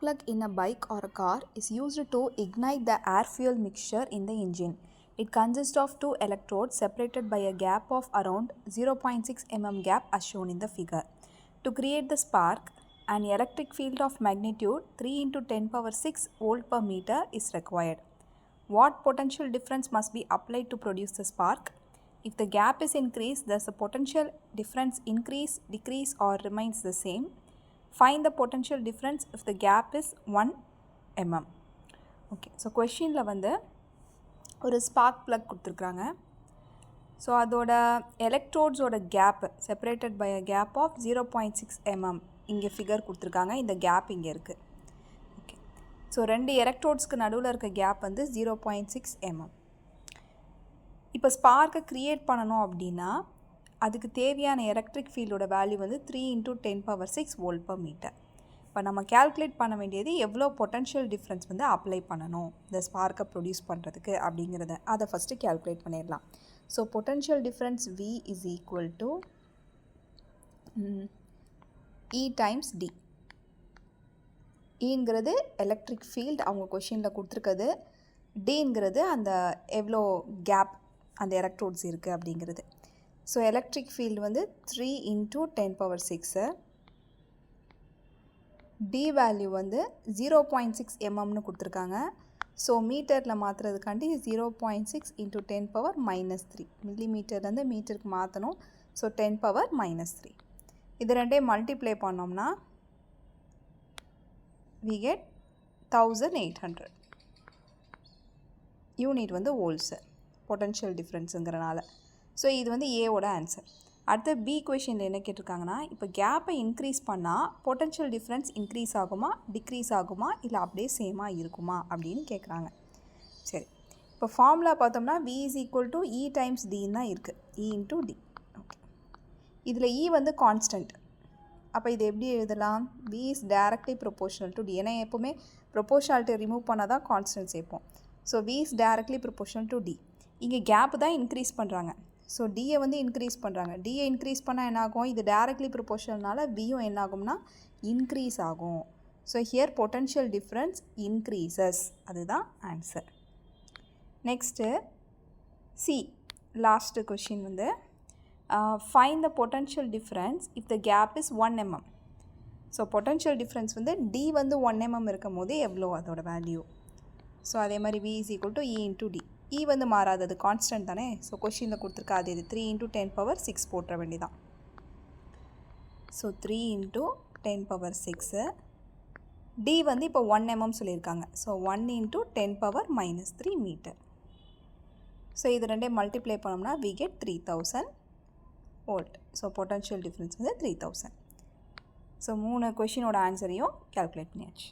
plug in a bike or a car is used to ignite the air-fuel mixture in the engine. It consists of two electrodes separated by a gap of around 0.6 mm gap as shown in the figure. To create the spark, an electric field of magnitude 3 into 10 power 6 volt per meter is required. What potential difference must be applied to produce the spark? If the gap is increased, does the potential difference increase, decrease or remains the same? Find the potential difference if the gap is 1 mm. Okay, so questionல வந்து ஒரு spark plug கொடுத்துருக்குறாங்க. So அதோட எலக்ட்ரோட்ஸோட gap separated by a gap of 0.6 mm இங்கே figure கொடுத்துருக்காங்க. இந்த gap இங்கே இருக்குது. ஓகே, ஸோ ரெண்டு எலக்ட்ரோட்ஸ்க்கு நடுவில் இருக்க கேப் வந்து 0.6 mm. இப்போ ஸ்பார்க்கை க்ரியேட் பண்ணணும் அப்படின்னா அதுக்கு தேவையான எலக்ட்ரிக் ஃபீல்டோட வேல்யூ வந்து 3 into 10 power 6 volt per meter. இப்போ நம்ம கேல்குலேட் பண்ண வேண்டியது எவ்வளோ பொட்டன்ஷியல் டிஃப்ரென்ஸ் வந்து அப்ளை பண்ணணும் இந்த ஸ்பார்க்கை ப்ரொடியூஸ் பண்ணுறதுக்கு அப்படிங்கிறத அதை ஃபஸ்ட்டு கேல்குலேட் பண்ணிடலாம். So potential difference V is equal to E times D. Eங்கிறது எலக்ட்ரிக் ஃபீல்டு அவங்க கொஷினில் கொடுத்துருக்குது. Dங்கிறது அந்த எவ்வளோ கேப் அந்த எலக்ட்ரோட்ஸ் இருக்குது அப்படிங்கிறது. ஸோ எலக்ட்ரிக் ஃபீல்டு வந்து 3 into 10 power 6. டி வேல்யூ வந்து 0.6 mmனு கொடுத்துருக்காங்க. ஸோ மீட்டரில் மாற்றுறதுக்காண்டி 0.6 into 10 power -3 மில்லிமீட்டர்லேருந்து மீட்டருக்கு மாற்றணும். ஸோ 10 power -3 இது ரெண்டே மல்டிப்ளை பண்ணோம்னா we get 1800 யூனிட் வந்து வோல்ட்ஸு பொட்டன்ஷியல் டிஃப்ரென்ஸுங்கிறனால. ஸோ இது வந்து ஏவோட ஆன்சர். அடுத்து பி கொஷனில் என்ன கேட்டிருக்காங்கன்னா, இப்போ கேப்பை இன்க்ரீஸ் பண்ணால் பொட்டன்ஷியல் டிஃப்ரென்ஸ் இன்க்ரீஸ் ஆகுமா, டிக்ரீஸ் ஆகுமா, இல்லை அப்படியே சேமாக இருக்குமா அப்படின்னு கேட்குறாங்க. சரி, இப்போ ஃபார்முலா பார்த்தோம்னா V is equal to E times D தான் இருக்குது. E into D. ஓகே, இதில் E வந்து கான்ஸ்டன்ட். அப்போ இது எப்படி எழுதலாம்? V is directly proportional to D. ஏன்னா எப்போவுமே ப்ரொபோர்ஷனாலிட்டி ரிமூவ் பண்ணால் தான் கான்ஸ்டன்ட் சேர்ப்போம். So V is directly proportional to D. இங்கே கேப்பு தான் இன்க்ரீஸ் பண்ணுறாங்க. ஸோ டியை வந்து இன்க்ரீஸ் பண்ணுறாங்க. டியை இன்க்ரீஸ் பண்ணால் என்னாகும்? இது டைரக்ட்லி ப்ரொபோர்ஷனல்னால வியும் என்ன ஆகும்னா இன்க்ரீஸ் ஆகும். So here potential difference increases. அதுதான் answer. Next C last question வந்து find the potential difference if the gap is 1 mm. So potential difference வந்து டி வந்து 1 mm இருக்கும் போது எவ்வளோ அதோட வேல்யூ. ஸோ அதே மாதிரி V is equal to E into D. E வந்து மாறாதது, கான்ஸ்டன்ட் தானே. ஸோ கொஷினில் கொடுத்துருக்கா அது இது 3 into 10 power 6 போட்டுற வேண்டியதான். So 3 into 10 power 6. D வந்து இப்போ 1 mm சொல்லியிருக்காங்க. ஸோ 1 into 10 power -3 மீட்டர். ஸோ இது ரெண்டே மல்டிப்ளை பண்ணோம்னா we get 3000 volt. So potential difference வந்து 3000. ஸோ 3 கொஷினோட ஆன்சரையும் கேல்குலேட் பண்ணியாச்சு.